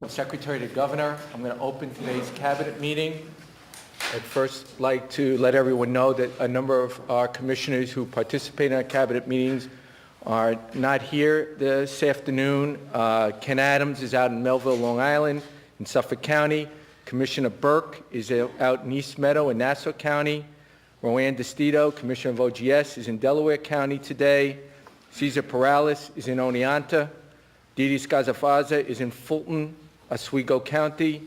Secretary to Governor, I'm going to open today's cabinet meeting. I'd first like to let everyone know that a number of our commissioners who participate in our cabinet meetings are not here this afternoon. Ken Adams is out in Melville, Long Island, in Suffolk County. Commissioner Burke is out in East Meadow in Nassau County. Roanne DeStito, Commissioner of OGS, is in Delaware County today. Cesar Perales is in Oneonta. Didi Scazafaza is in Fulton, Oswego County.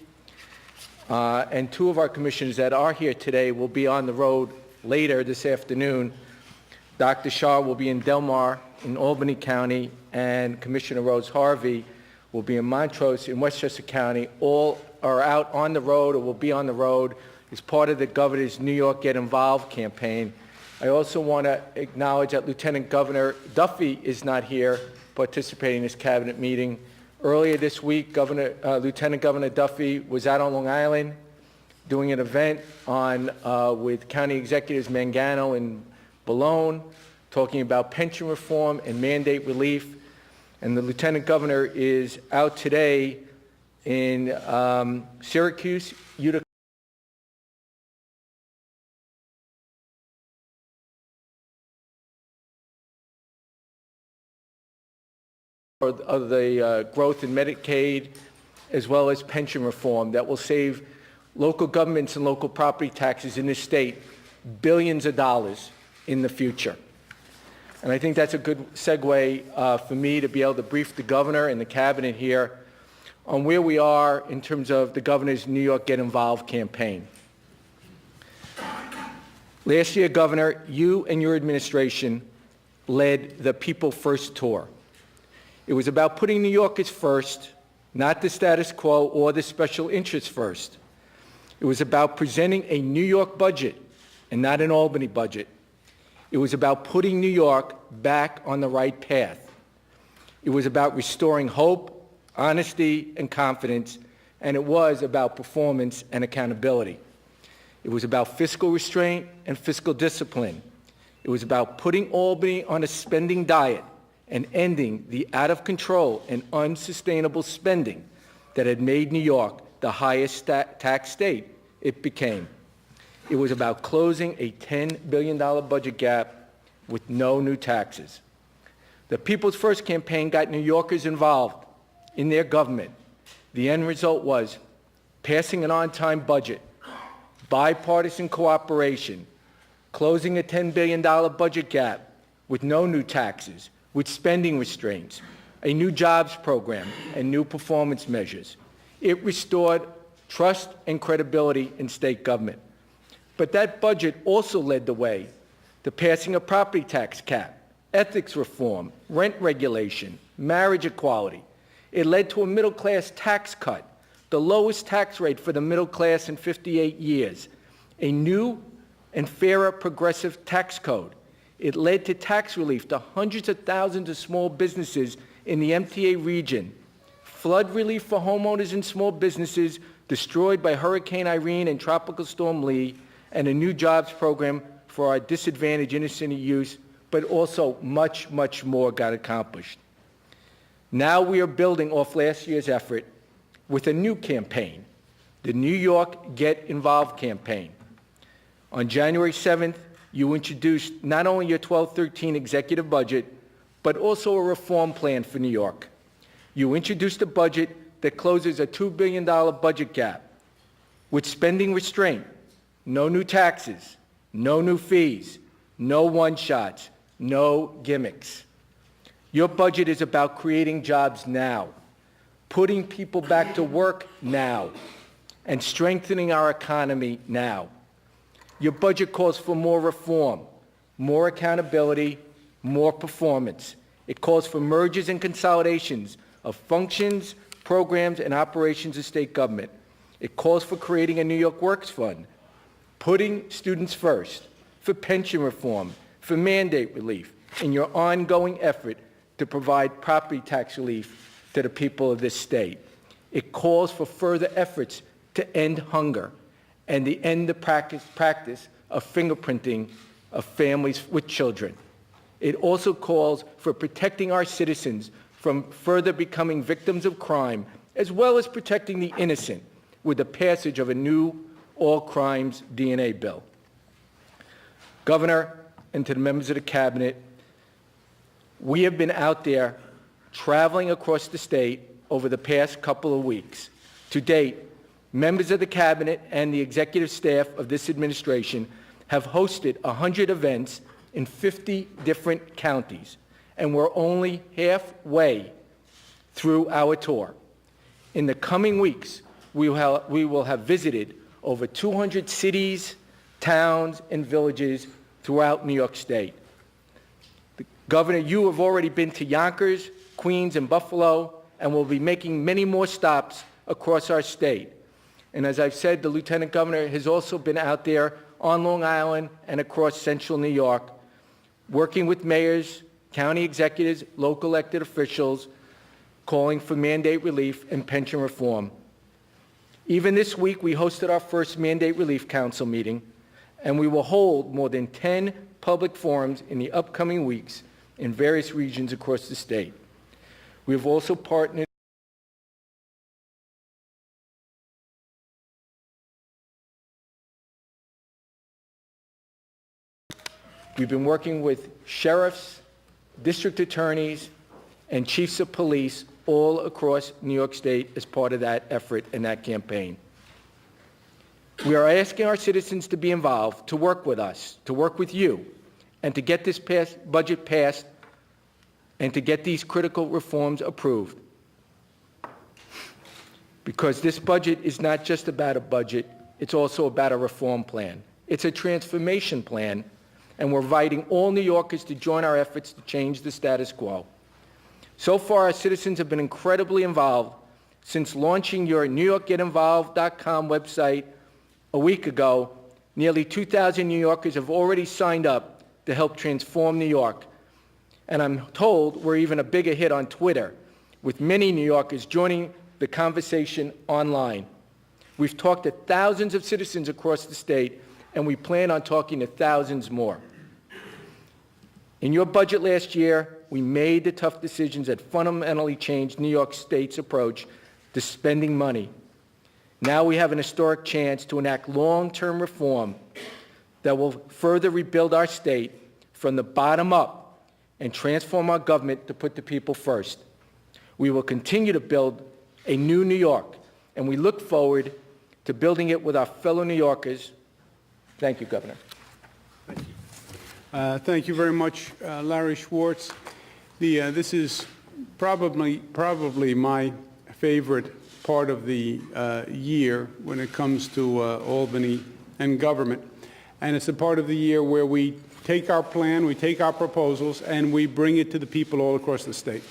And two of our commissioners that are here today will be on the road later this afternoon. Dr. Shah will be in Delmar in Albany County, and Commissioner Rose Harvey will be in Montrose in Westchester County. All are out on the road or will be on the road as part of the governor's New York Get Involved campaign. I also want to acknowledge that Lieutenant Governor Duffy is not here participating in this cabinet meeting. Earlier this week, Lieutenant Governor Duffy was out on Long Island doing an event with County Executives Mangano and Ballone, talking about pension reform and mandate relief. And the Lieutenant Governor is out today in Syracuse, Utica. Of the growth in Medicaid, as well as pension reform that will save local governments and local property taxes in this state billions of dollars in the future. And I think that's a good segue for me to be able to brief the governor and the cabinet here on where we are in terms of the governor's New York Get Involved campaign. Last year, Governor, you and your administration led the People First tour. It was about putting New Yorkers first, not the status quo or the special interests first. It was about presenting a New York budget and not an Albany budget. It was about putting New York back on the right path. It was about restoring hope, honesty, and confidence, and it was about performance and accountability. It was about fiscal restraint and fiscal discipline. It was about putting Albany on a spending diet and ending the out-of-control and unsustainable spending that had made New York the highest tax state it became. It was about closing a $10 billion budget gap with no new taxes. The People's First campaign got New Yorkers involved in their government. The end result was passing an on-time budget, bipartisan cooperation, closing a $10 billion budget gap with no new taxes, with spending restraints, a new jobs program, and new performance measures. It restored trust and credibility in state government. But that budget also led the way to passing a property tax cap, ethics reform, rent regulation, marriage equality. It led to a middle-class tax cut, the lowest tax rate for the middle class in 58 years, a new and fairer progressive tax code. It led to tax relief to hundreds of thousands of small businesses in the MTA region, flood relief for homeowners and small businesses destroyed by Hurricane Irene and Tropical Storm Lee, and a new jobs program for our disadvantaged inner city youth, but also much, much more got accomplished. Now we are building off last year's effort with a new campaign, the New York Get Involved campaign. On January 7th, you introduced not only your 12-13 executive budget, but also a reform plan for New York. You introduced a budget that closes a $2 billion budget gap with spending restraint, no new taxes, no new fees, no one-shots, no gimmicks. Your budget is about creating jobs now, putting people back to work now, and strengthening our economy now. Your budget calls for more reform, more accountability, more performance. It calls for mergers and consolidations of functions, programs, and operations of state government. It calls for creating a New York Works Fund, putting students first, for pension reform, for mandate relief, in your ongoing effort to provide property tax relief to the people of this state. It calls for further efforts to end hunger and the end the practice of fingerprinting of families with children. It also calls for protecting our citizens from further becoming victims of crime, as well as protecting the innocent with the passage of a new all-crimes DNA bill. Governor, and to the members of the Cabinet, we have been out there traveling across the state over the past couple of weeks. To date, members of the Cabinet and the executive staff of this administration have hosted 100 events in 50 different counties, and we're only halfway through our tour. In the coming weeks, we will have visited over 200 cities, towns, and villages throughout New York State. Governor, you have already been to Yonkers, Queens, and Buffalo, and will be making many more stops across our state. And as I've said, the Lieutenant Governor has also been out there on Long Island and across central New York, working with mayors, county executives, local elected officials, calling for mandate relief and pension reform. Even this week, we hosted our first Mandate Relief Council meeting, and we will hold more than 10 public forums in the upcoming weeks in various regions across the state. We have also partnered We've been working with sheriffs, district attorneys, and chiefs of police all across New York State as part of that effort and that campaign. We are asking our citizens to be involved, to work with us, to work with you, and to get this budget passed and to get these critical reforms approved. Because this budget is not just about a budget, it's also about a reform plan. It's a transformation plan, and we're inviting all New Yorkers to join our efforts to change the status quo. So far, our citizens have been incredibly involved. Since launching your NewYorkGetInvolved.com website a week ago, nearly 2,000 New Yorkers have already signed up to help transform New York. And I'm told we're even a bigger hit on Twitter, with many New Yorkers joining the conversation online. We've talked to thousands of citizens across the state, and we plan on talking to thousands more. In your budget last year, we made the tough decisions that fundamentally changed New York State's approach to spending money. Now we have an historic chance to enact long-term reform that will further rebuild our state from the bottom up and transform our government to put the people first. We will continue to build a new New York, and we look forward to building it with our fellow New Yorkers. Thank you, Governor. Thank you. Thank you very much, Larry Schwartz. This is probably my favorite part of the year when it comes to Albany and government. And it's a part of the year where we take our plan, we take our proposals, and we bring it to the people all across the state.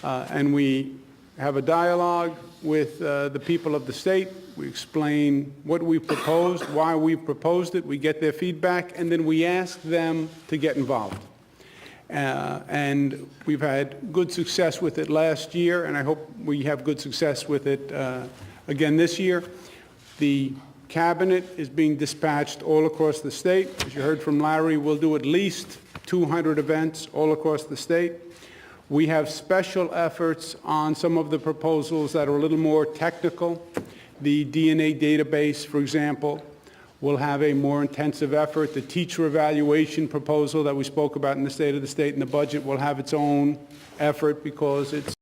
And we have a dialogue with the people of the state. We explain what we proposed, why we proposed it, we get their feedback, and then we ask them to get involved. And we've had good success with it last year, and I hope we have good success with it again this year. The Cabinet is being dispatched all across the state. As you heard from Larry, we'll do at least 200 events all across the state. We have special efforts on some of the proposals that are a little more technical. The DNA database, for example, will have a more intensive effort. The teacher evaluation proposal that we spoke about in the State of the State and the budget will have its own effort because it's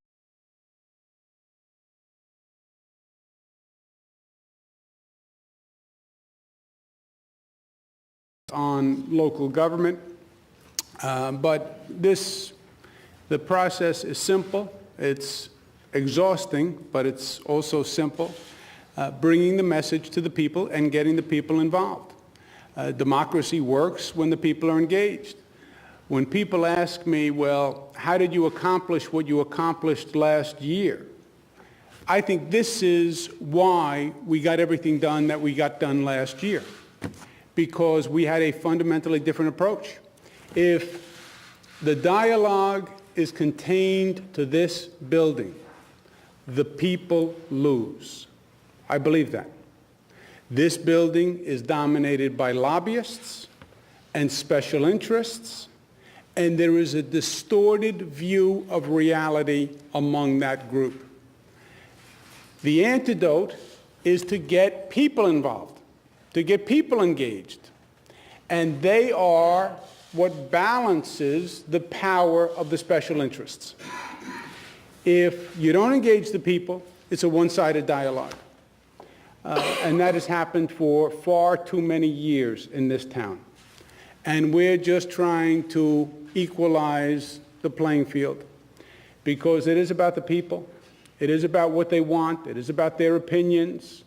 on local government. But the process is simple. It's exhausting, but it's also simple. Bringing the message to the people and getting the people involved. Democracy works when the people are engaged. When people ask me, well, how did you accomplish what you accomplished last year? I think this is why we got everything done that we got done last year, because we had a fundamentally different approach. If the dialogue is contained to this building, the people lose. I believe that. This building is dominated by lobbyists and special interests, and there is a distorted view of reality among that group. The antidote is to get people involved, to get people engaged. And they are what balances the power of the special interests. If you don't engage the people, it's a one-sided dialogue. And that has happened for far too many years in this town. And we're just trying to equalize the playing field, because it is about the people. It is about what they want. It is about their opinions.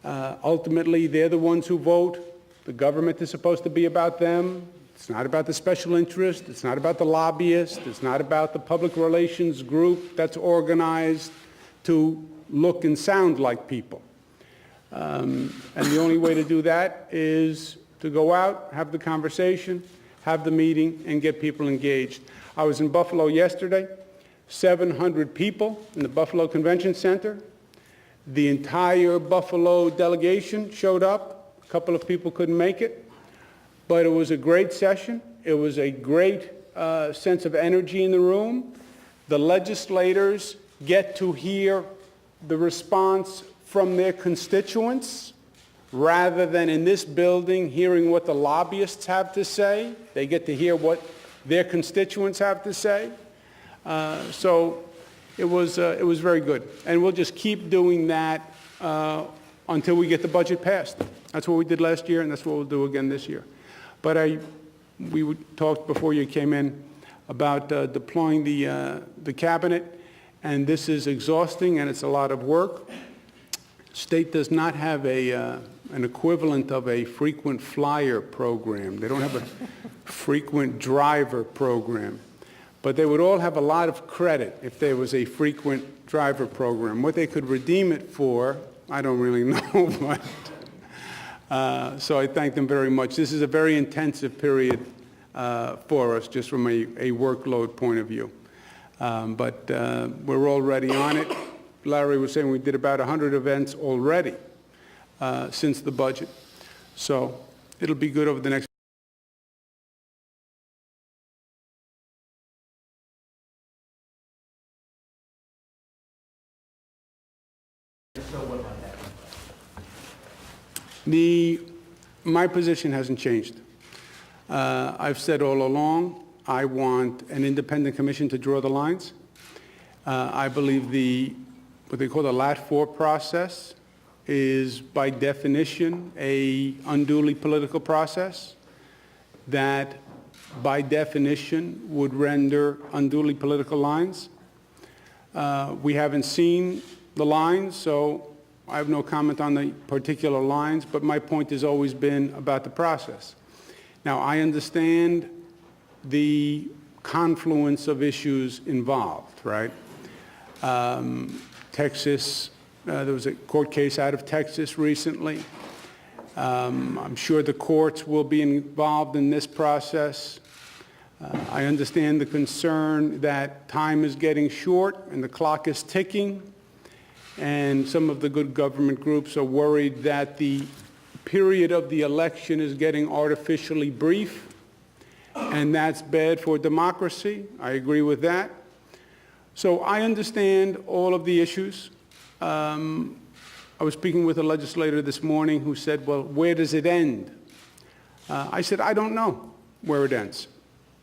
Ultimately, they're the ones who vote. The government is supposed to be about them. It's not about the special interest. It's not about the lobbyist. It's not about the public relations group that's organized to look and sound like people. And the only way to do that is to go out, have the conversation, have the meeting, and get people engaged. I was in Buffalo yesterday, 700 people in the Buffalo Convention Center. The entire Buffalo delegation showed up. A couple of people couldn't make it, but it was a great session. It was a great sense of energy in the room. The legislators get to hear the response from their constituents, rather than in this building hearing what the lobbyists have to say. They get to hear what their constituents have to say. So it was very good. And we'll just keep doing that until we get the budget passed. That's what we did last year, and that's what we'll do again this year. But we talked before you came in about deploying the cabinet, and this is exhausting and it's a lot of work. State does not have an equivalent of a frequent flyer program. They don't have a frequent driver program. But they would all have a lot of credit if there was a frequent driver program. What they could redeem it for, I don't really know. But, so I thank them very much. This is a very intensive period for us, just from a workload point of view. But we're already on it. Larry was saying we did about 100 events already since the budget. So it'll be good over the next. My position hasn't changed. I've said all along, I want an independent commission to draw the lines. I believe what they call the LAT4 process is by definition a unduly political process that by definition would render unduly political lines. We haven't seen the lines, so I have no comment on the particular lines, but my point has always been about the process. Now, I understand the confluence of issues involved, right? Texas, there was a court case out of Texas recently. I'm sure the courts will be involved in this process. I understand the concern that time is getting short and the clock is ticking, and some of the good government groups are worried that the period of the election is getting artificially brief, and that's bad for democracy. I agree with that. So I understand all of the issues. I was speaking with a legislator this morning who said, well, where does it end? I said, I don't know where it ends.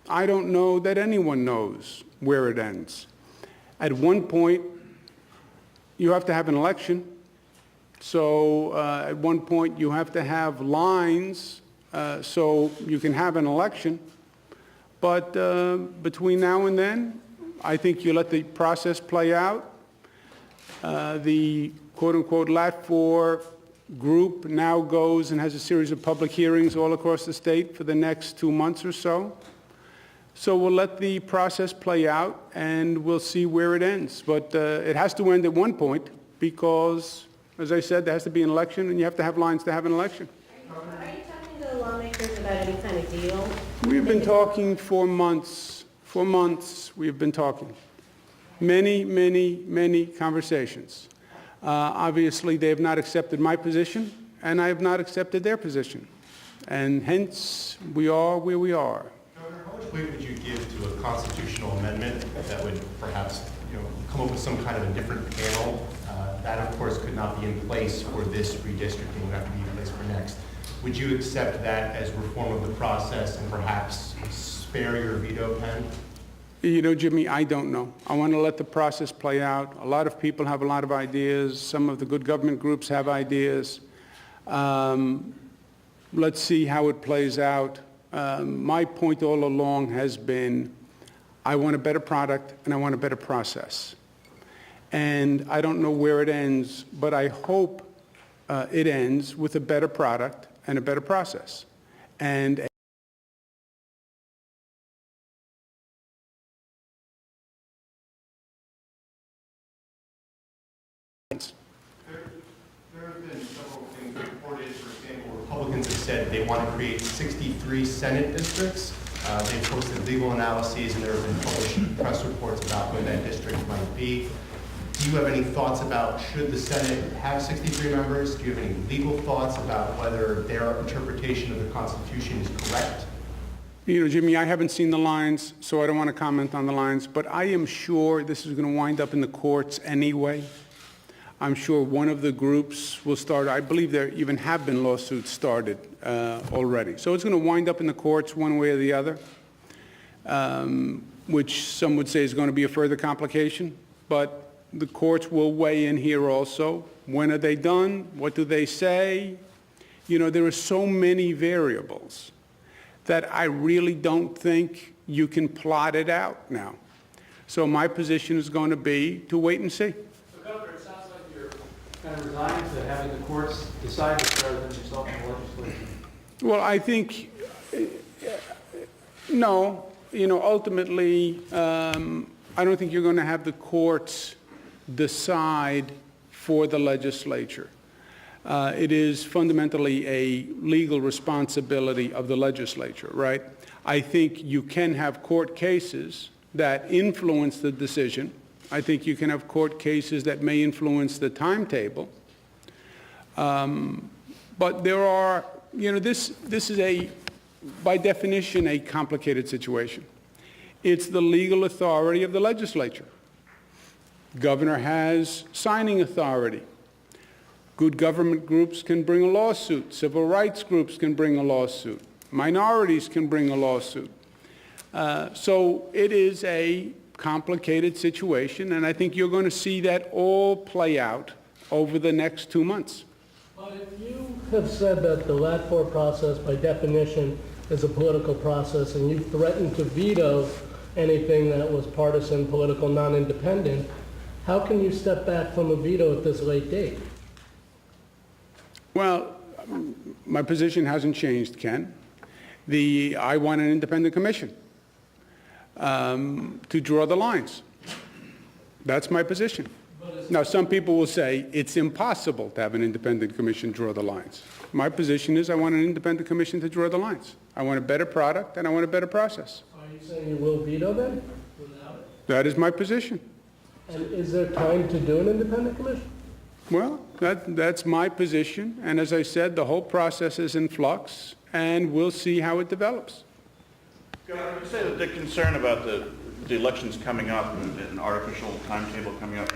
I don't know that anyone knows where it ends. At one point, you have to have an election. So at one point, you have to have lines so you can have an election. But between now and then, I think you let the process play out. The quote-unquote LAT4 group now goes and has a series of public hearings all across the state for the next 2 months or so. So we'll let the process play out, and we'll see where it ends. But it has to end at one point because, as I said, there has to be an election, and you have to have lines to have an election. Are you talking to the lawmakers about any kind of deal? We've been talking for months. For months, we've been talking. Many, many, many conversations. Obviously, they have not accepted my position, and I have not accepted their position. And hence, we are where we are. Governor, how much weight would you give constitutional amendment that would perhaps, come up with some kind of a different panel. That, of course, could not be in place for this redistricting. It would have to be in place for next. Would you accept that as reform of the process and perhaps spare your veto pen? Jimmy, I don't know. I want to let the process play out. A lot of people have a lot of ideas. Some of the good government groups have ideas. Let's see how it plays out. My point all along has been, I want a better product and I want a better process. And I don't know where it ends, but I hope it ends with a better product and a better process. And There have been several things reported. For example, Republicans have said they want to create 63 Senate districts. They've posted legal analyses, and there have been published press reports about when that district might be. Do you have any thoughts about should the Senate have 63 members? Do you have any legal thoughts about whether their interpretation of the Constitution is correct? Jimmy, I haven't seen the lines, so I don't want to comment on the lines, but I am sure this is going to wind up in the courts anyway. I'm sure one of the groups will start. I believe there even have been lawsuits started already. So it's going to wind up in the courts one way or the other, which some would say is going to be a further complication. But the courts will weigh in here also. When are they done? What do they say? There are so many variables that I really don't think you can plot it out now. So my position is going to be to wait and see. So, Governor, it sounds like you're kind of resigned to having the courts decide this rather than yourself in the legislature. Well, I think, no. Ultimately, I don't think you're going to have the courts decide for the legislature. It is fundamentally a legal responsibility of the legislature, right? I think you can have court cases that influence the decision. I think you can have court cases that may influence the timetable. But there are, this is by definition, a complicated situation. It's the legal authority of the legislature. Governor has signing authority. Good government groups can bring a lawsuit. Civil rights groups can bring a lawsuit. Minorities can bring a lawsuit. So it is a complicated situation, and I think you're going to see that all play out over the next 2 months. But if you have said that the LAT4 process, by definition, is a political process, and you threatened to veto anything that was partisan, political, non-independent, how can you step back from a veto at this late date? Well, my position hasn't changed, Ken. I want an independent commission to draw the lines. That's my position. Now, some people will say it's impossible to have an independent commission draw the lines. My position is I want an independent commission to draw the lines. I want a better product, and I want a better process. Are you saying you will veto then? Without it? That is my position. And is there time to do an independent commission? Well, that's my position, and as I said, the whole process is in flux, and we'll see how it develops. Governor, you say that the concern about the elections coming up and an artificial timetable coming up,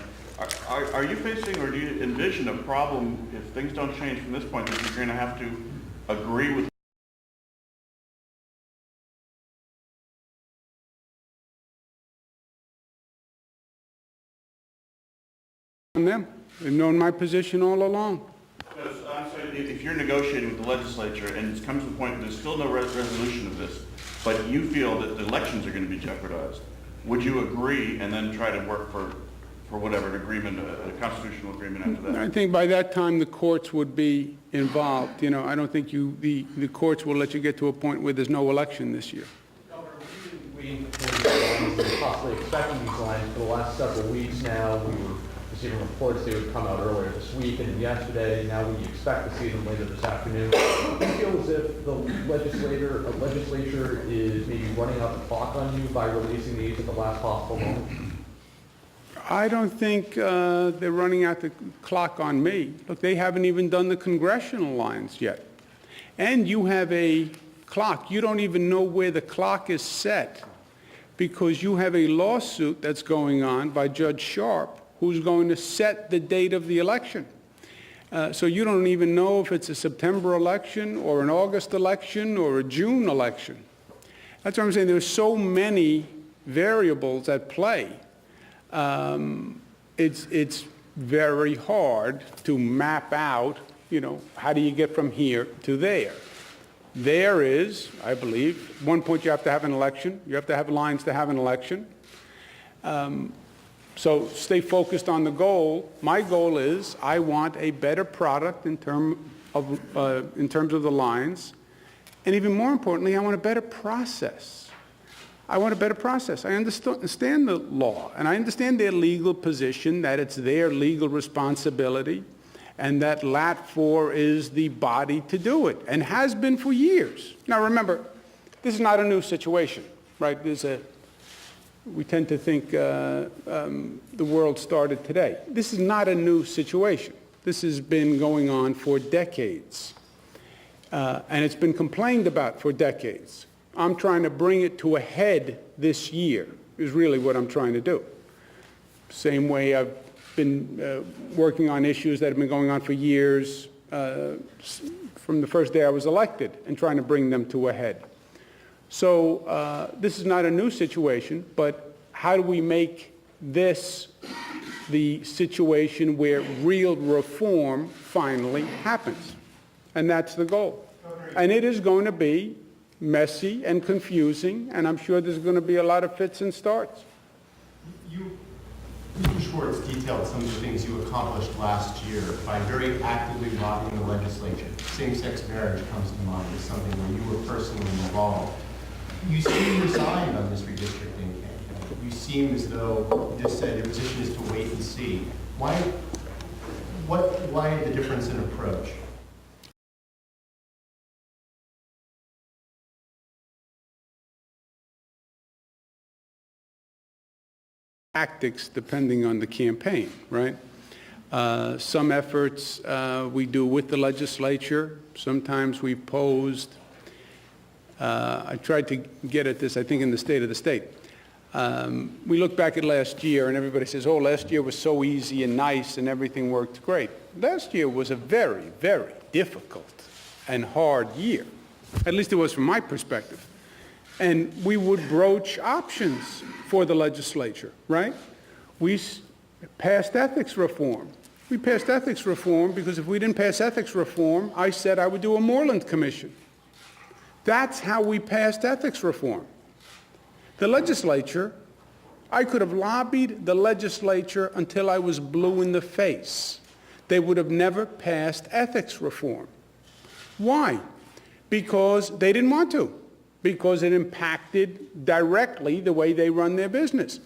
are you facing or do you envision a problem if things don't change from this point that you're going to have to agree with them? They've known my position all along. Because I'm saying if you're negotiating with the legislature and it comes to the point that there's still no resolution of this, but you feel that the elections are going to be jeopardized, would you agree and then try to work for whatever an agreement, a constitutional agreement after that? I think by that time the courts would be involved. I don't think the courts will let you get to a point where there's no election this year. Governor, we've been waiting for these lines and possibly expecting these lines for the last several weeks now. We were receiving reports they would come out earlier this week and yesterday. Now we expect to see them later this afternoon. Do you feel as if the legislature is maybe running out the clock on you by releasing these at the last possible moment? I don't think they're running out the clock on me. Look, they haven't even done the congressional lines yet. And you have a clock. You don't even know where the clock is set because you have a lawsuit that's going on by Judge Sharp, who's going to set the date of the election. So you don't even know if it's a September election or an August election or a June election. That's what I'm saying. There's so many variables at play. It's very hard to map out, how do you get from here to there? There is, I believe, at one point you have to have an election. You have to have lines to have an election. So stay focused on the goal. My goal is I want a better product in terms of the lines. And even more importantly, I want a better process. I want a better process. I understand the law, and I understand their legal position, that it's their legal responsibility, and that Lat 4 is the body to do it, and has been for years. Now remember, this is not a new situation, right? We tend to think the world started today. This is not a new situation. This has been going on for decades, and it's been complained about for decades. I'm trying to bring it to a head this year, is really what I'm trying to do. Same way I've been working on issues that have been going on for years from the first day I was elected, and trying to bring them to a head. So this is not a new situation, but how do we make this the situation where real reform finally happens? And that's the goal. And it is going to be messy and confusing, and I'm sure there's going to be a lot of fits and starts. Mr. Schwartz detailed some of the things you accomplished last year by very actively lobbying the legislature. Same-sex marriage comes to mind as something where you were personally involved. You seem resigned on this redistricting campaign. You seem as though your position is to wait and see. Why the difference in approach? Tactics depending on the campaign, right? Some efforts we do with the legislature. Sometimes we posed. I tried to get at this, I think, in the State of the State. We look back at last year, and everybody says, oh, last year was so easy and nice, and everything worked great. Last year was a very, very difficult and hard year. At least it was from my perspective. And we would broach options for the legislature, right? We passed ethics reform. We passed ethics reform because if we didn't pass ethics reform, I said I would do a Moreland Commission. That's how we passed ethics reform. The legislature, I could have lobbied the legislature until I was blue in the face. They would have never passed ethics reform. Why? Because they didn't want to. Because it impacted directly the way they run their business.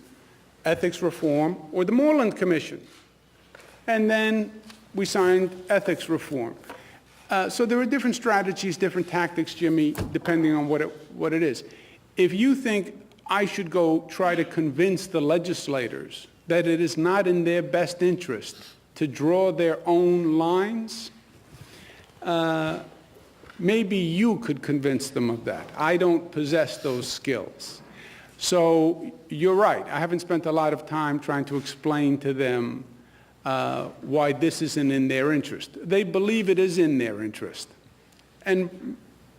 Ethics reform or the Moreland Commission. And then we signed ethics reform. So there are different strategies, different tactics, Jimmy, depending on what it is. If you think I should go try to convince the legislators that it is not in their best interest to draw their own lines, maybe you could convince them of that. I don't possess those skills. So you're right. I haven't spent a lot of time trying to explain to them why this isn't in their interest. They believe it is in their interest. And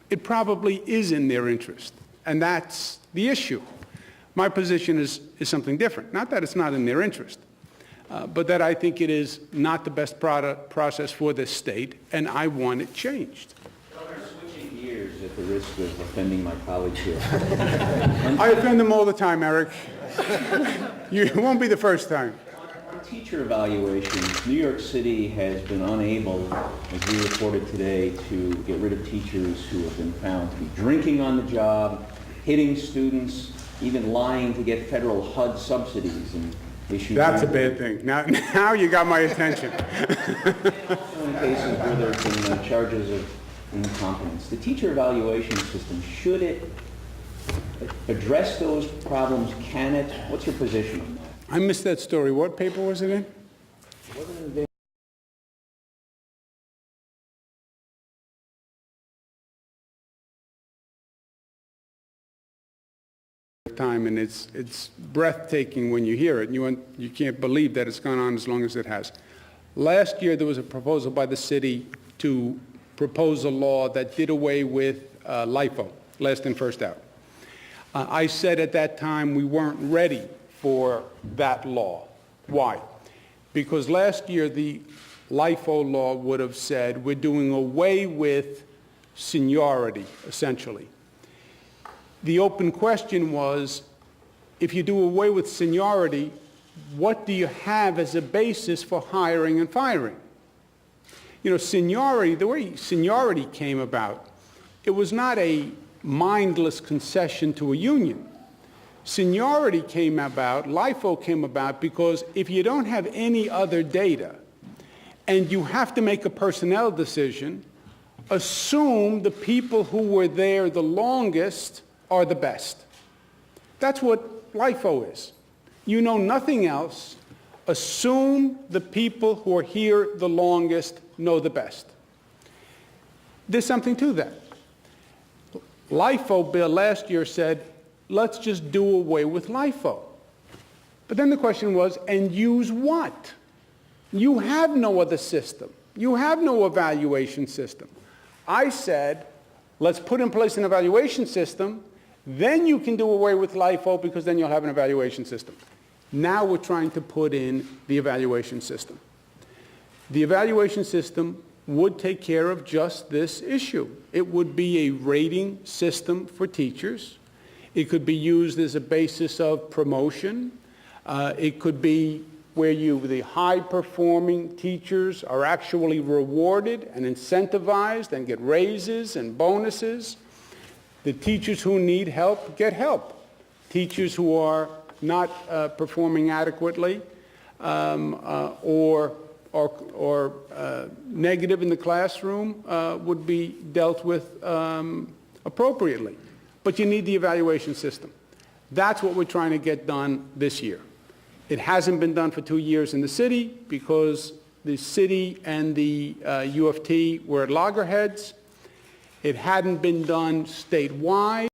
it probably is in their interest. And that's the issue. My position is something different. Not that it's not in their interest, but that I think it is not the best process for this state, and I want it changed. Switching gears at the risk of offending my colleagues here. I offend them all the time, Eric. You won't be the first time. On teacher evaluations, New York City has been unable, as we reported today, to get rid of teachers who have been found to be drinking on the job, hitting students, even lying to get federal HUD subsidies and issues. That's a bad thing. Now you got my attention. Also in cases where there have been charges of incompetence. The teacher evaluation system, should it address those problems? Can it? What's your position on that? I missed that story. What paper was it in? Wasn't it there? Time. time, and it's breathtaking when you hear it. You can't believe that it's gone on as long as it has. Last year, there was a proposal by the city to propose a law that did away with LIFO, last in, first out. I said at that time we weren't ready for that law. Why? Because last year, the LIFO law would have said we're doing away with seniority, essentially. The open question was, if you do away with seniority, what do you have as a basis for hiring and firing? You know, seniority, the way seniority came about, it was not a mindless concession to a union. Seniority came about, LIFO came about, because if you don't have any other data and you have to make a personnel decision, assume the people who were there the longest are the best. That's what LIFO is. You know nothing else. Assume the people who are here the longest know the best. There's something to that. LIFO bill last year said, let's just do away with LIFO. But then the question was, and use what? You have no other system. You have no evaluation system. I said, let's put in place an evaluation system, then you can do away with LIFO because then you'll have an evaluation system. Now we're trying to put in the evaluation system. The evaluation system would take care of just this issue. It would be a rating system for teachers. It could be used as a basis of promotion. It could be where the high-performing teachers are actually rewarded and incentivized and get raises and bonuses. The teachers who need help get help. Teachers who are not performing adequately or negative in the classroom would be dealt with appropriately. But you need the evaluation system. That's what we're trying to get done this year. It hasn't been done for 2 years in the city because the city and the U of T were at loggerheads. It hadn't been done statewide.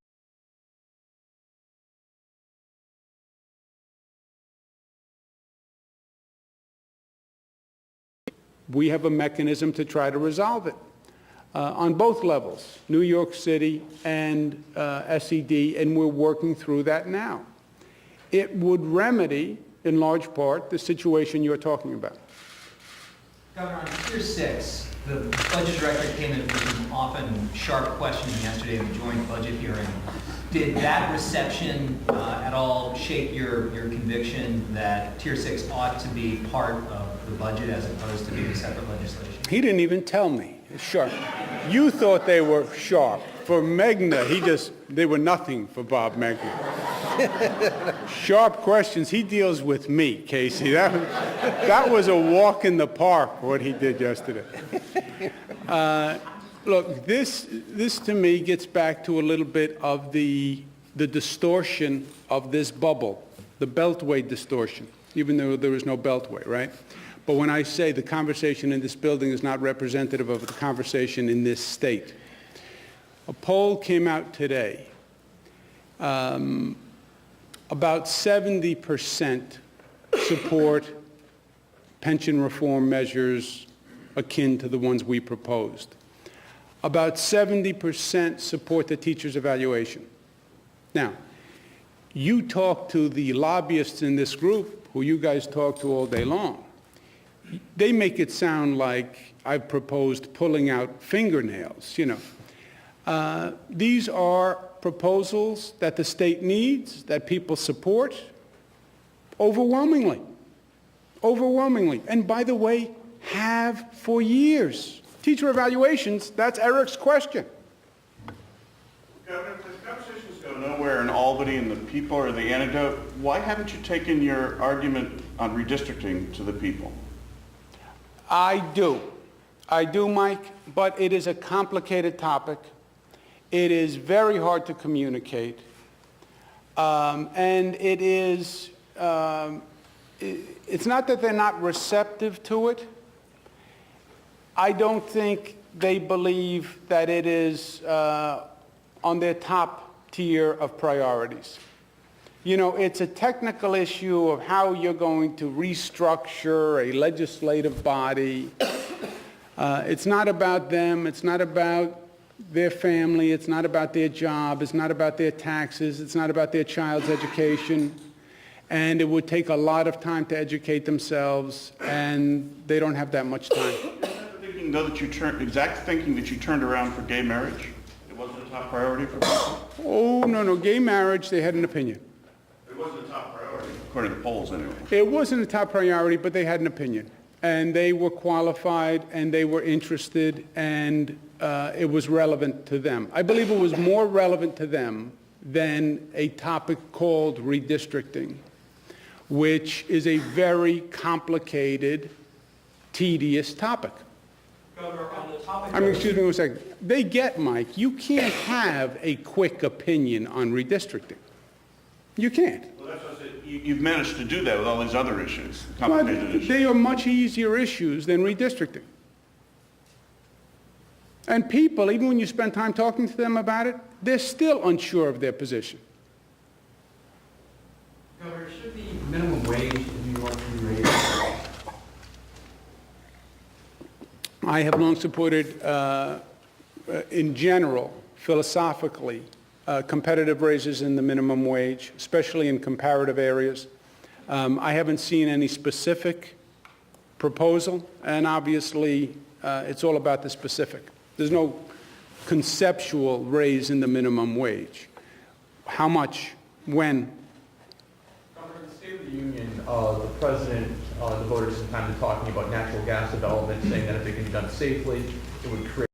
We have a mechanism to try to resolve it on both levels, New York City and SED, and we're working through that now. It would remedy, in large part, the situation you're talking about. Governor, on Tier 6, the budget director came in with some often sharp questioning yesterday in the joint budget hearing. Did that reception at all shape your conviction that Tier 6 ought to be part of the budget as opposed to being a separate legislation? He didn't even tell me. Sharp. You thought they were sharp. For Megna, they were nothing for Bob Megna. Sharp questions. He deals with me, Casey. That was a walk in the park, what he did yesterday. Look, this to me gets back to a little bit of the distortion of this bubble, the beltway distortion, even though there is no beltway, right? But when I say the conversation in this building is not representative of the conversation in this state, a poll came out today. About 70% support pension reform measures akin to the ones we proposed. About 70% support the teacher's evaluation. Now, you talk to the lobbyists in this group, who you guys talk to all day long. They make it sound like I've proposed pulling out fingernails, you know. These are proposals that the state needs, that people support, overwhelmingly. Overwhelmingly. And by the way, have for years. Teacher evaluations, that's Eric's question. Governor, if the conversations go nowhere in Albany and the people are the antidote, why haven't you taken your argument on redistricting to the people? I do, Mike, but it is a complicated topic. It is very hard to communicate, and it is, it's not that they're not receptive to it. I don't think they believe that it is on their top tier of priorities. You know, it's a technical issue of how you're going to restructure a legislative body. It's not about them. It's not about their family. It's not about their job. It's not about their taxes. It's not about their child's education. And it would take a lot of time to educate themselves, and they don't have that much time. Thinking, though, that exact thinking that you turned around for gay marriage? It wasn't a top priority for people? Oh, no, gay marriage, they had an opinion. It wasn't a top priority, according to the polls, anyway. It wasn't a top priority, but they had an opinion. And they were qualified, and they were interested, and it was relevant to them. I believe it was more relevant to them than a topic called redistricting, which is a very complicated, tedious topic. Governor, on the topic I mean, excuse me one second. They get, Mike, you can't have a quick opinion on redistricting. You can't. Well, that's what I said. You've managed to do that with all these other issues, But complicated issues. they are much easier issues than redistricting. And people, even when you spend time talking to them about it, they're still unsure of their position. Governor, should the minimum wage in New York be raised? I have long supported, in general, philosophically, competitive raises in the minimum wage, especially in comparative areas. I haven't seen any specific proposal, and obviously, it's all about the specific. There's no conceptual raise in the minimum wage. How much? When? Governor, in the State of the Union, the President devoted some time to talking about natural gas development, saying that if it can be done safely, it would create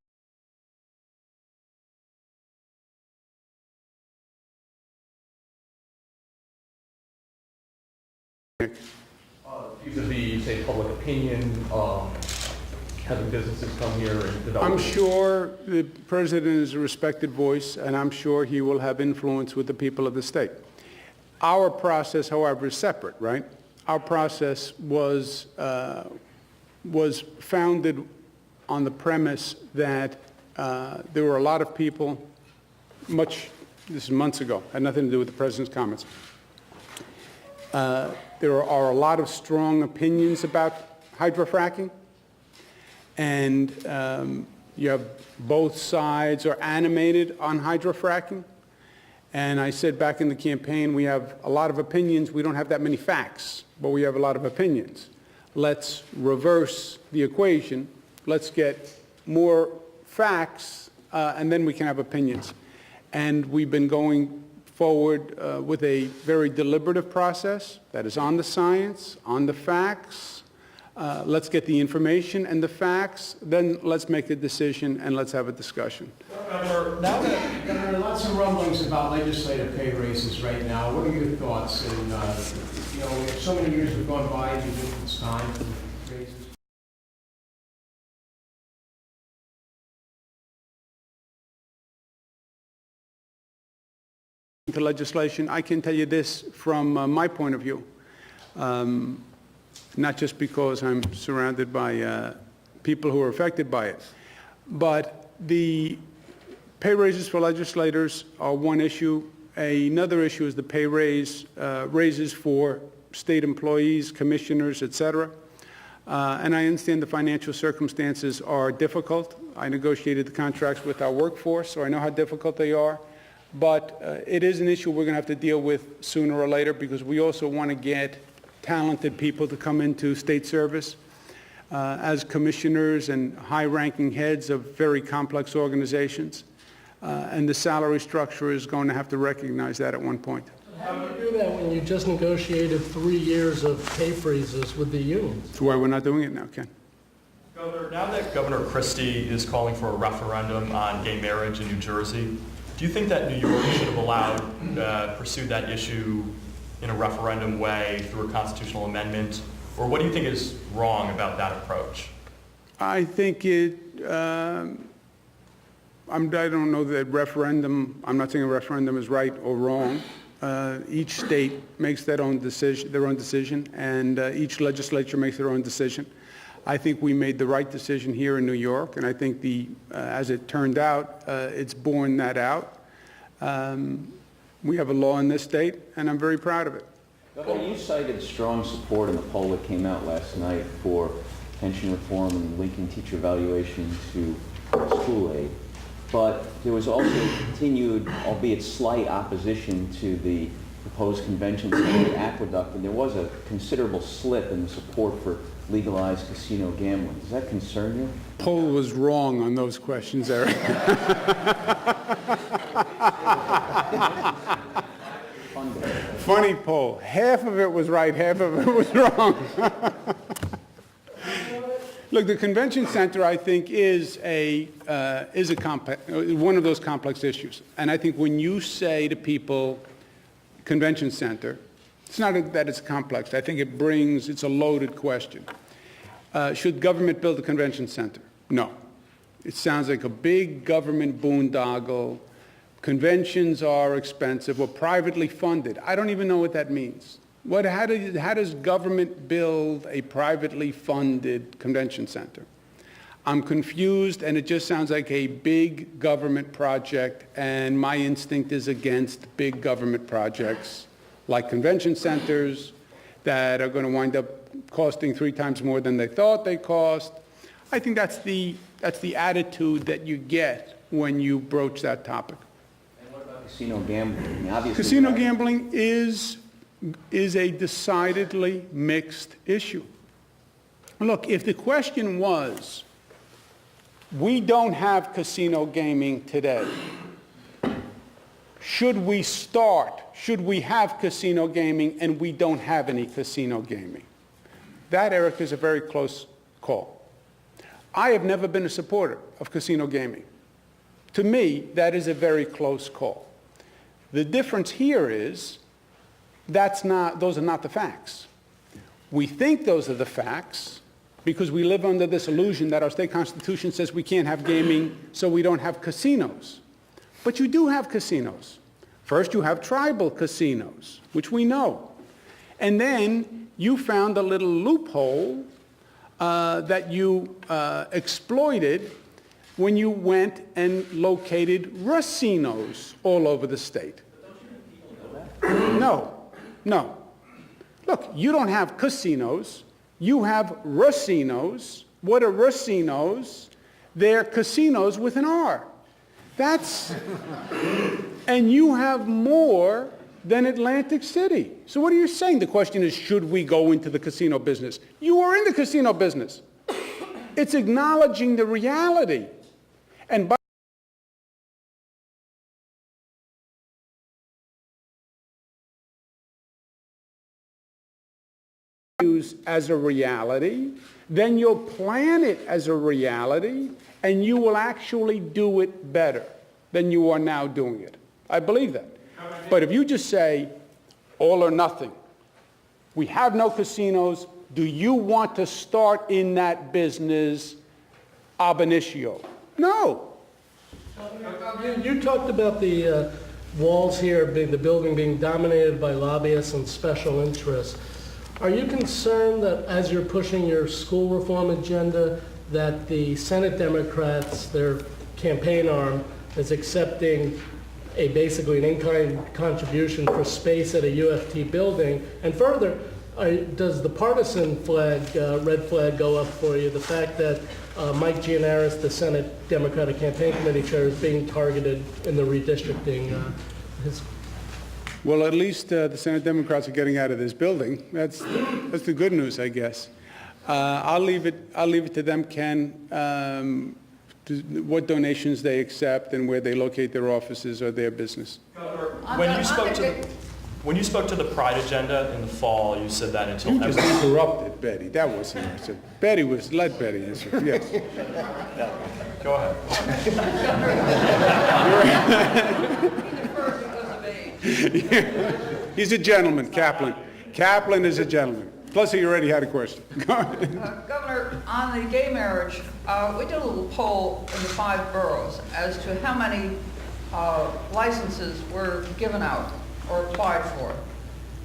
vis-a-vis, say, public opinion, having businesses come here and develop. I'm sure the President is a respected voice, and I'm sure he will have influence with the people of the state. Our process, however, is separate, right? Our process was founded on the premise that there were a lot of people, this is months ago, had nothing to do with the President's comments. There are a lot of strong opinions about hydrofracking, and you have both sides are animated on hydrofracking. And I said back in the campaign, we have a lot of opinions. We don't have that many facts, but we have a lot of opinions. Let's reverse the equation. Let's get more facts, and then we can have opinions. And we've been going forward with a very deliberative process that is on the science, on the facts. Let's get the information and the facts, then let's make a decision and let's have a discussion. Governor, now that there are lots of rumblings about legislative pay raises right now, what are your thoughts? And, you know, we have so many years have gone by, do you think it's time for raises? To legislation, I can tell you this from my point of view, not just because I'm surrounded by people who are affected by it, but the pay raises for legislators are one issue. Another issue is the pay raises for state employees, commissioners, et cetera. And I understand the financial circumstances are difficult. I negotiated the contracts with our workforce, so I know how difficult they are. But it is an issue we're going to have to deal with sooner or later, because we also want to get talented people to come into state service as commissioners and high-ranking heads of very complex organizations. And the salary structure is going to have to recognize that at one point. How do you do that when you just negotiated 3 years of pay freezes with the unions? That's why we're not doing it now, Ken. Governor, now that Governor Christie is calling for a referendum on gay marriage in New Jersey, do you think that New York should have allowed, pursued that issue in a referendum way through a constitutional amendment? Or what do you think is wrong about that approach? I think I don't know that referendum, I'm not saying a referendum is right or wrong. Each state makes their own decision, and each legislature makes their own decision. I think we made the right decision here in New York, and I think as it turned out, it's borne that out. We have a law in this state, and I'm very proud of it. Governor, you cited strong support in the poll that came out last night for pension reform and linking teacher evaluation to school aid. But there was also continued, albeit slight, opposition to the proposed convention center aqueduct, and there was a considerable slip in the support for legalized casino gambling. Does that concern you? Poll was wrong on those questions, Eric. Funny poll. Half of it was right, half of it was wrong. Look, the convention center, I think, is one of those complex issues. And I think when you say to people, convention center, it's not that it's complex. I think it's a loaded question. Should government build a convention center? No. It sounds like a big government boondoggle. Conventions are expensive or privately funded. I don't even know what that means. How does government build a privately funded convention center? I'm confused, and it just sounds like a big government project, and my instinct is against big government projects like convention centers that are going to wind up costing 3 times more than they thought they cost. I think that's the attitude that you get when you broach that topic. And what about casino gambling? I mean, obviously Casino gambling is a decidedly mixed issue. Look, if the question was, we don't have casino gaming today, should we have casino gaming, and we don't have any casino gaming? That, Eric, is a very close call. I have never been a supporter of casino gaming. To me, that is a very close call. The difference here is those are not the facts. We think those are the facts because we live under this illusion that our state constitution says we can't have gaming, so we don't have casinos. But you do have casinos. First, you have tribal casinos, which we know. And then you found a little loophole that you exploited when you went and located racinos all over the state. No. Look, you don't have casinos. You have racinos. What are racinos? They're casinos with an R. And you have more than Atlantic City. So what are you saying? The question is, should we go into the casino business? You are in the casino business. It's acknowledging the reality. And by as a reality, then you'll plan it as a reality, and you will actually do it better than you are now doing it. I believe that. But if you just say, all or nothing, we have no casinos, do you want to start in that business ab initio? No. You talked about the walls here, the building being dominated by lobbyists and special interests. Are you concerned that as you're pushing your school reform agenda, that the Senate Democrats, their campaign arm, is accepting basically an in-kind contribution for space at a UFT building? And further, does the partisan flag, red flag, go up for you? The fact that Mike Gianaris, the Senate Democratic Campaign Committee chair, is being targeted in the redistricting. Well, at least the Senate Democrats are getting out of this building. That's the good news, I guess. I'll leave it to them, Ken, what donations they accept and where they locate their offices or their business. Governor, when you spoke to the Pride agenda in the fall, you said that until you just interrupted Betty. That was the answer. Let Betty answer. Yes. Go ahead. He's a gentleman, Kaplan. Kaplan is a gentleman. Plus, he already had a question. Governor, on the gay marriage, we did a little poll in the 5 boroughs as to how many licenses were given out or applied for.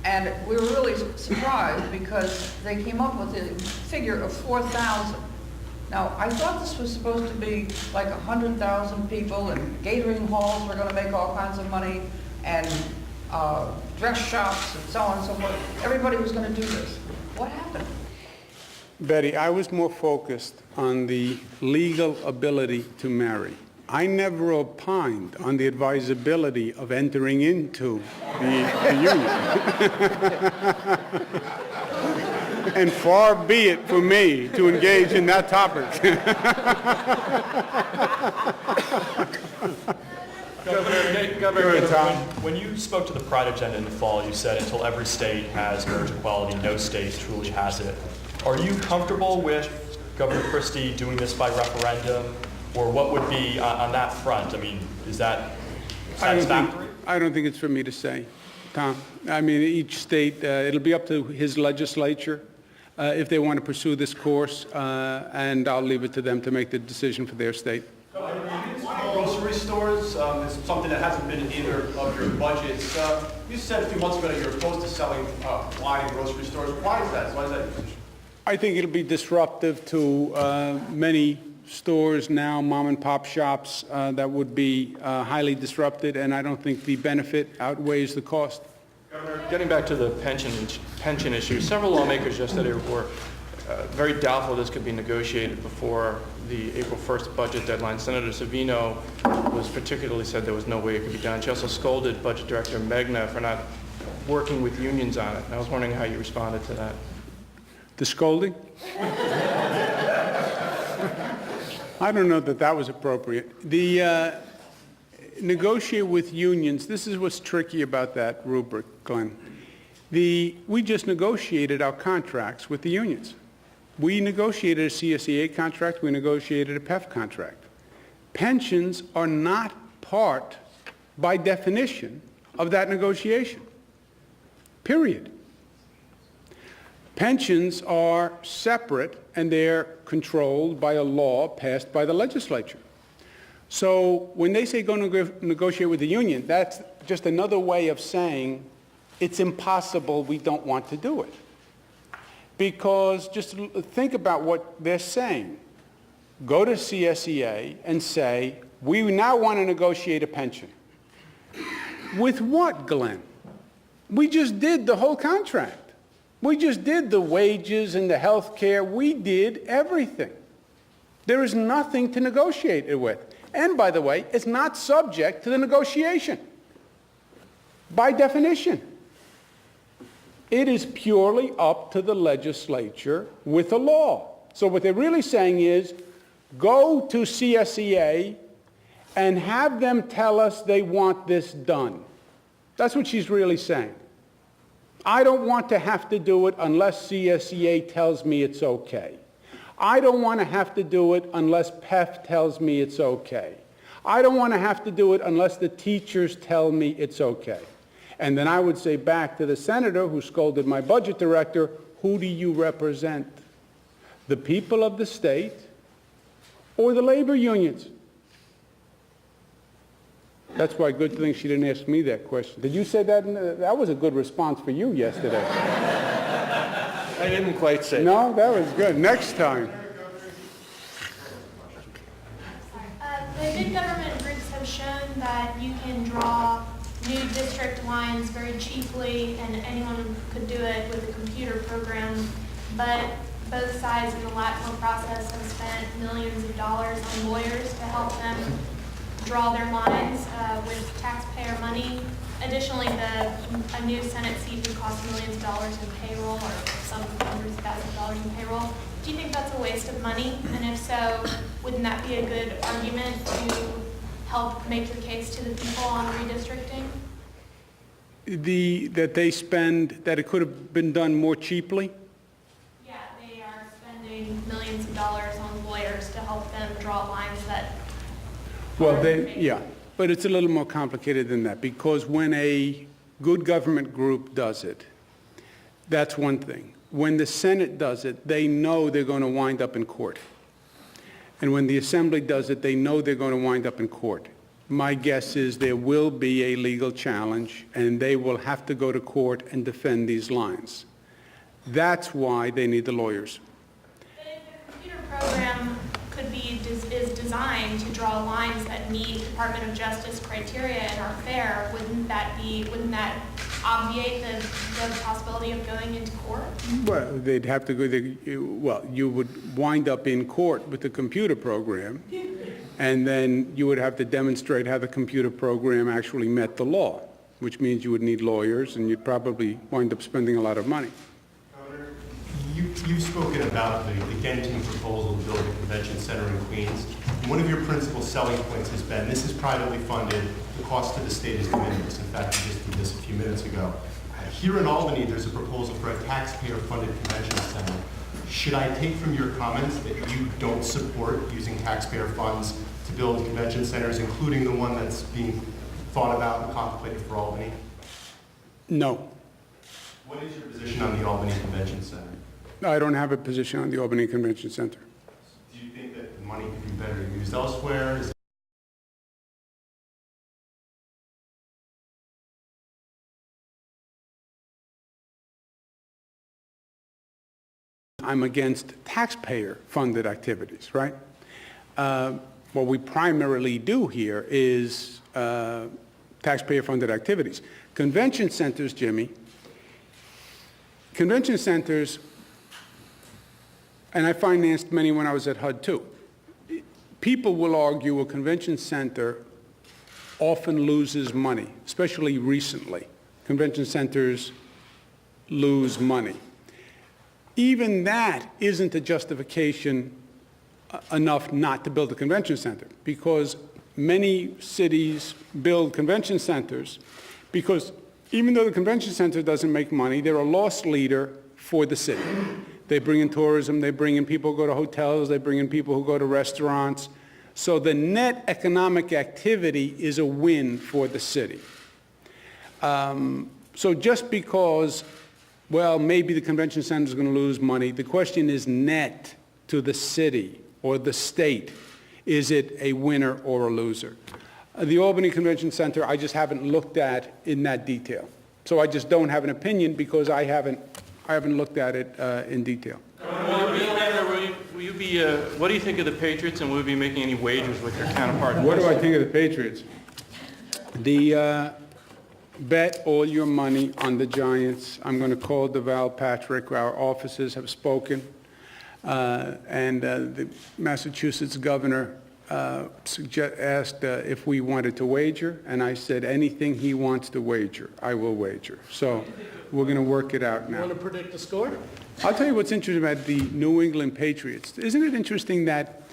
And we were really surprised because they came up with a figure of 4,000. Now, I thought this was supposed to be like 100,000 people, and catering halls were going to make all kinds of money, and dress shops and so on and so forth. Everybody was going to do this. What happened? Betty, I was more focused on the legal ability to marry. I never opined on the advisability of entering into the union. And far be it for me to engage in that topic. Governor, when you spoke to the Pride agenda in the fall, you said until every state has marriage equality, no state truly has it. Are you comfortable with Governor Christie doing this by referendum, or what would be on that front? I mean, is that satisfactory? I don't think it's for me to say, Tom. I mean, each state, it'll be up to his legislature if they want to pursue this course, and I'll leave it to them to make the decision for their state. Grocery stores is something that hasn't been in either of your budgets. You said a few months ago that you're opposed to selling wine in grocery stores. Why is that? Why is that your position? I think it'll be disruptive to many stores now, mom and pop shops that would be highly disrupted, and I don't think the benefit outweighs the cost. Governor, getting back to the pension issue, several lawmakers yesterday were very doubtful this could be negotiated before the April 1st budget deadline. Senator Savino was particularly said there was no way it could be done. She also scolded Budget Director Megna for not working with unions on it. And I was wondering how you responded to that. The scolding? I don't know that that was appropriate. The negotiate with unions, this is what's tricky about that rubric, Glenn. We just negotiated our contracts with the unions. We negotiated a CSEA contract, we negotiated a PEF contract. Pensions are not part, by definition, of that negotiation. Period. Pensions are separate and they're controlled by a law passed by the legislature. So when they say go negotiate with the union, that's just another way of saying it's impossible, we don't want to do it. Because just think about what they're saying. Go to CSEA and say, we now want to negotiate a pension. With what, Glenn? We just did the whole contract. We just did the wages and the health care. We did everything. There is nothing to negotiate it with. And by the way, it's not subject to the negotiation. By definition. It is purely up to the legislature with a law. So what they're really saying is, go to CSEA and have them tell us they want this done. That's what she's really saying. I don't want to have to do it unless CSEA tells me it's okay. I don't want to have to do it unless PEF tells me it's okay. I don't want to have to do it unless the teachers tell me it's okay. And then I would say back to the senator who scolded my budget director, who do you represent? The people of the state or the labor unions? That's why good thing she didn't ask me that question. Did you say that? That was a good response for you yesterday. I didn't quite say. No, that was good. Next time. The good government groups have shown that you can draw new district lines very cheaply, and anyone could do it with a computer program, but both sides in the LATFOR process have spent millions of dollars on lawyers to help them draw their lines with taxpayer money. Additionally, a new Senate seat would cost millions of dollars in payroll, or some hundreds of thousands of dollars in payroll. Do you think that's a waste of money? And if so, wouldn't that be a good argument to help make your case to the people on redistricting? That they spend, that it could have been done more cheaply? Yeah, they are spending millions of dollars on lawyers to help them draw lines that... Well, yeah, but it's a little more complicated than that, because when a good government group does it, that's one thing. When the Senate does it, they know they're going to wind up in court. And when the Assembly does it, they know they're going to wind up in court. My guess is there will be a legal challenge, and they will have to go to court and defend these lines. That's why they need the lawyers. But if the computer program is designed to draw lines that meet Department of Justice criteria and are fair, wouldn't that obviate the possibility of going into court? Well, they'd have to go, well, you would wind up in court with the computer program, and then you would have to demonstrate how the computer program actually met the law, which means you would need lawyers, and you'd probably wind up spending a lot of money. Governor, you've spoken about the Genting proposal to build a convention center in Queens. And one of your principal selling points has been this is privately funded, the cost to the state is de minimis. In fact, you just did this a few minutes ago. Here in Albany, there's a proposal for a taxpayer-funded convention center. Should I take from your comments that you don't support using taxpayer funds to build convention centers, including the one that's being thought about and contemplated for Albany? No. What is your position on the Albany Convention Center? I don't have a position on the Albany Convention Center. Do you think that the money could be better used elsewhere? I'm against taxpayer-funded activities, right? What we primarily do here is taxpayer-funded activities. Convention centers, Jimmy, convention centers, and I financed many when I was at HUD too. People will argue a convention center often loses money, especially recently. Convention centers lose money. Even that isn't a justification enough not to build a convention center, because many cities build convention centers because even though the convention center doesn't make money, they're a loss leader for the city. They bring in tourism, they bring in people who go to hotels, they bring in people who go to restaurants. So the net economic activity is a win for the city. So just because, well, maybe the convention center is going to lose money, the question is net to the city or the state. Is it a winner or a loser? The Albany Convention Center, I just haven't looked at in that detail. So I just don't have an opinion because I haven't looked at it in detail. Will you be, what do you think of the Patriots, and will you be making any wagers with your counterpart? What do I think of the Patriots? Bet all your money on the Giants. I'm going to call DeVal Patrick. Our offices have spoken. And the Massachusetts governor asked if we wanted to wager, and I said anything he wants to wager, I will wager. So we're going to work it out You now. want to predict the score? I'll tell you what's interesting about the New England Patriots. Isn't it interesting that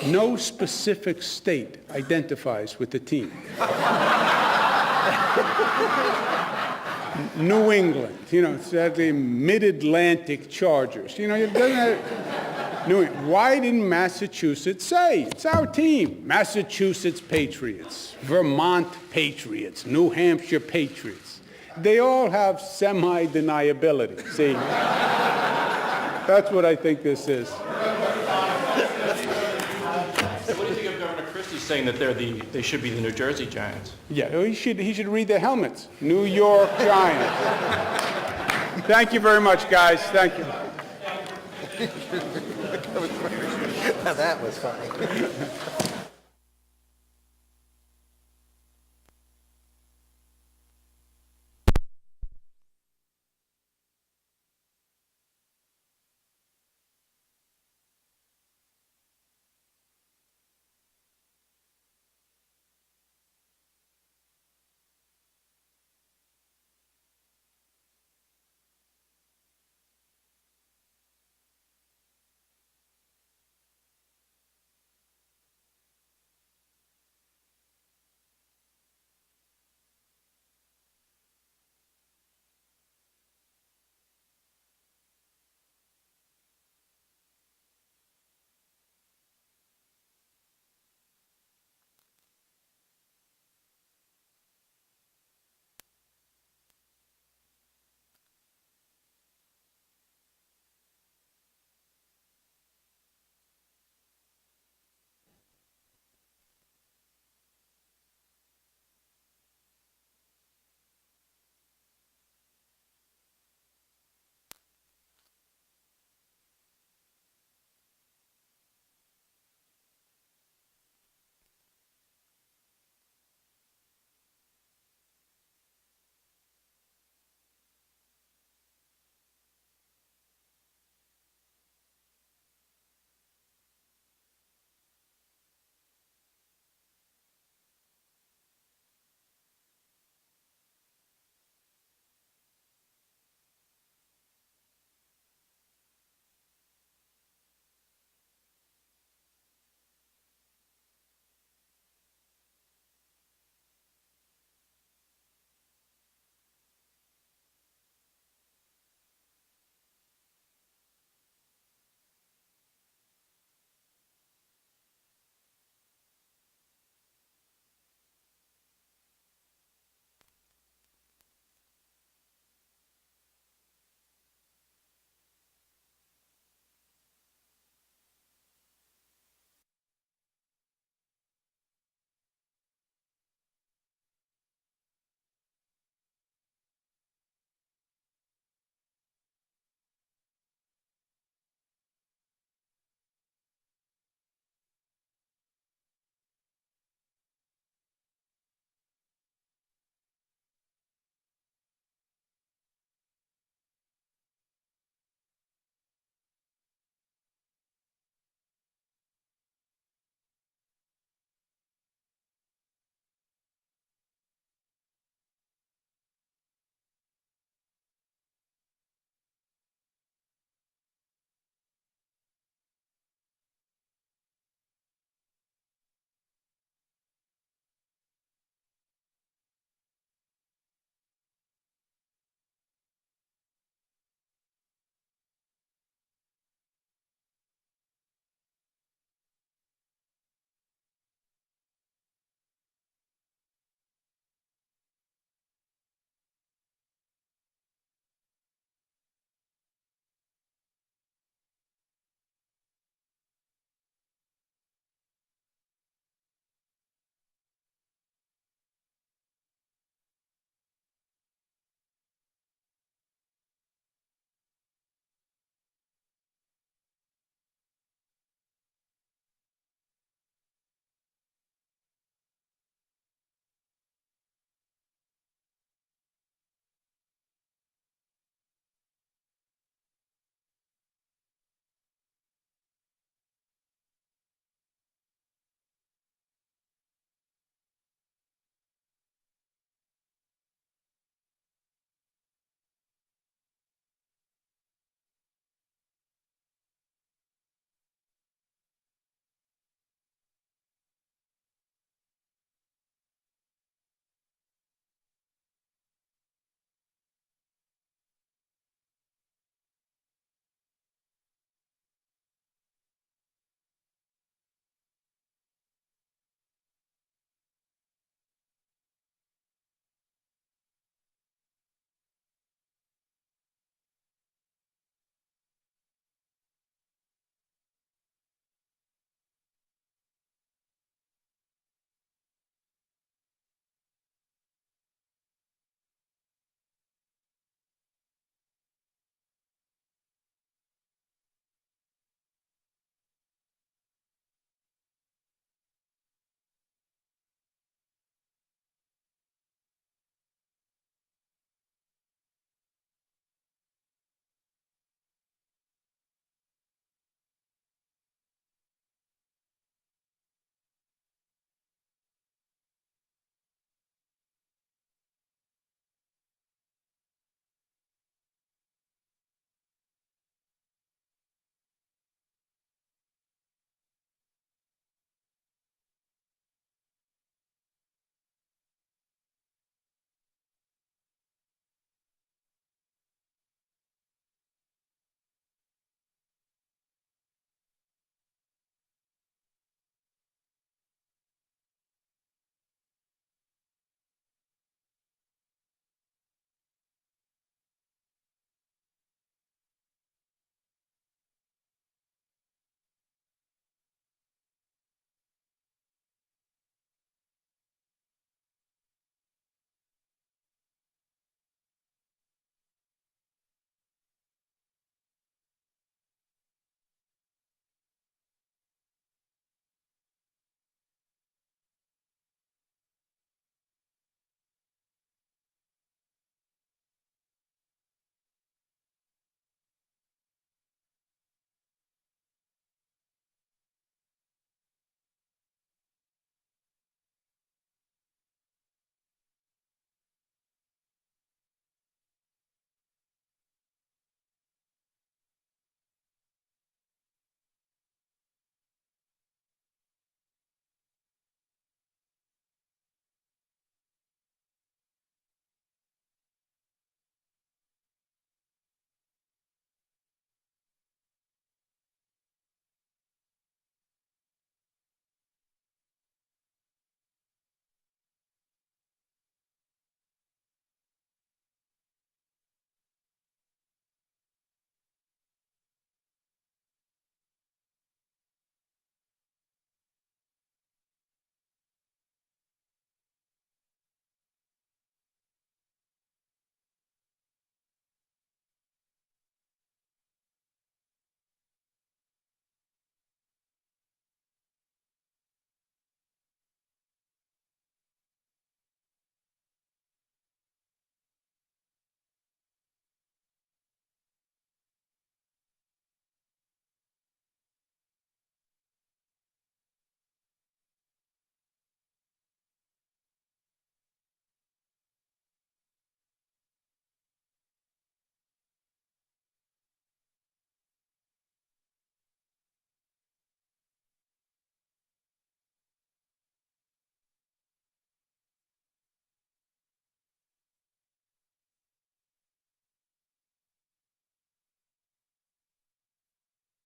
no specific state identifies with the team? New England, it's the Mid-Atlantic Chargers. It doesn't have, New England. Why didn't Massachusetts say, it's our team? Massachusetts Patriots, Vermont Patriots, New Hampshire Patriots. They all have semi-deniability, see? That's what I think this is. What do you think of Governor Christie saying that they should be the New Jersey Giants? Yeah, he should read their helmets. New York Giants. Thank you very much, guys. Thank you. That was funny.